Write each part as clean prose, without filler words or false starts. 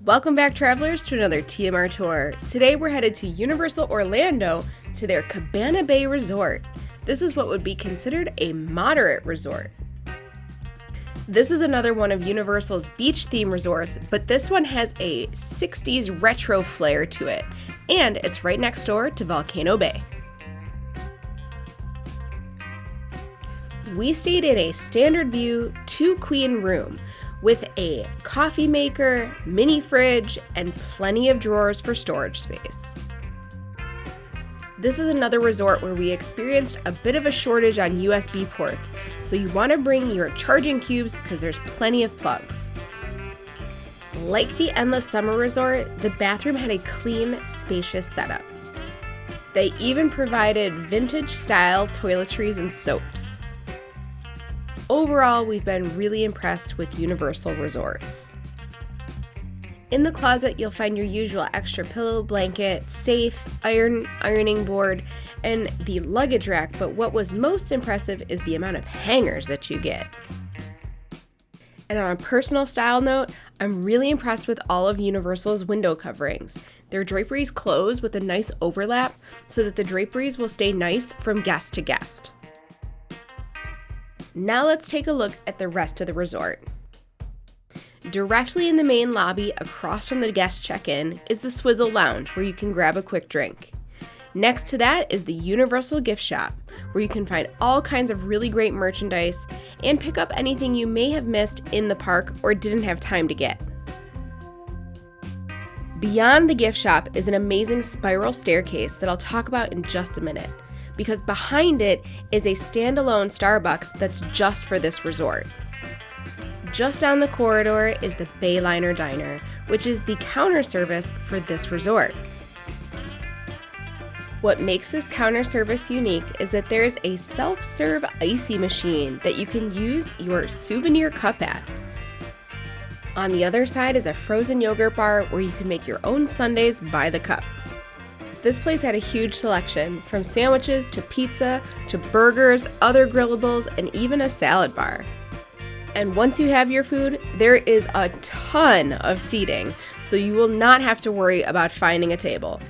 Welcome back, travelers, to another TMR tour. Today we're headed to Universal Orlando to their Cabana Bay Resort. This is what would be considered a moderate resort. This is another one of Universal's beach theme resorts, but this one has a 60s retro flair to it, and it's right next door to Volcano Bay. We stayed in a standard view 2-queen room with a coffee maker, mini fridge, and plenty of drawers for storage space. This is another resort where we experienced a bit of a shortage on USB ports, so you want to bring your charging cubes because there's plenty of plugs. Like the Endless Summer Resort, the bathroom had a clean, spacious setup. They even provided vintage-style toiletries and soaps. Overall, we've been really impressed with Universal Resorts. In the closet, you'll find your usual extra pillow, blanket, safe, ironing board, and the luggage rack, but what was most impressive is the amount of hangers that you get. And on a personal style note, I'm really impressed with all of Universal's window coverings. Their draperies close with a nice overlap so that the draperies will stay nice from guest to guest. Now let's take a look at the rest of the resort. Directly in the main lobby across from the guest check-in is the Swizzle Lounge where you can grab a quick drink. Next to that is the Universal Gift Shop where you can find all kinds of really great merchandise and pick up anything you may have missed in the park or didn't have time to get. Beyond the gift shop is an amazing spiral staircase that I'll talk about in just a minute, because behind it is a standalone Starbucks that's just for this resort. Just down the corridor is the Bayliner Diner, which is the counter service for this resort. What makes this counter service unique is that there's a self-serve icy machine that you can use your souvenir cup at. On the other side is a frozen yogurt bar where you can make your own sundaes by the cup. This place had a huge selection, from sandwiches to pizza to burgers, other grillables, and even a salad bar. And once you have your food, there is a ton of seating, so you will not have to worry about finding a table.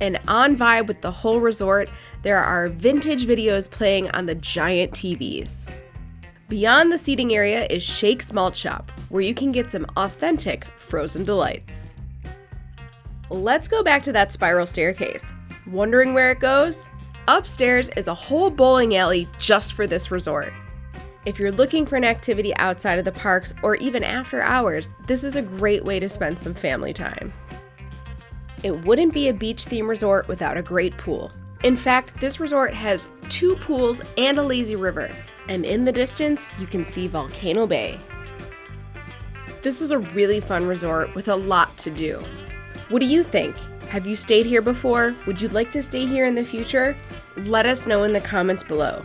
And on vibe with the whole resort, there are vintage videos playing on the giant TVs. Beyond the seating area is Shake's Malt Shop, where you can get some authentic frozen delights. Let's go back to that spiral staircase. Wondering where it goes? Upstairs is a whole bowling alley just for this resort. If you're looking for an activity outside of the parks or even after hours, this is a great way to spend some family time. It wouldn't be a beach theme resort without a great pool. In fact, this resort has 2 pools and a lazy river, and in the distance, you can see Volcano Bay. This is a really fun resort with a lot to do. What do you think? Have you stayed here before? Would you like to stay here in the future? Let us know in the comments below.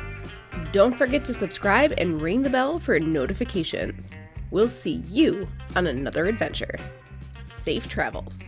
Don't forget to subscribe and ring the bell for notifications. We'll see you on another adventure. Safe travels.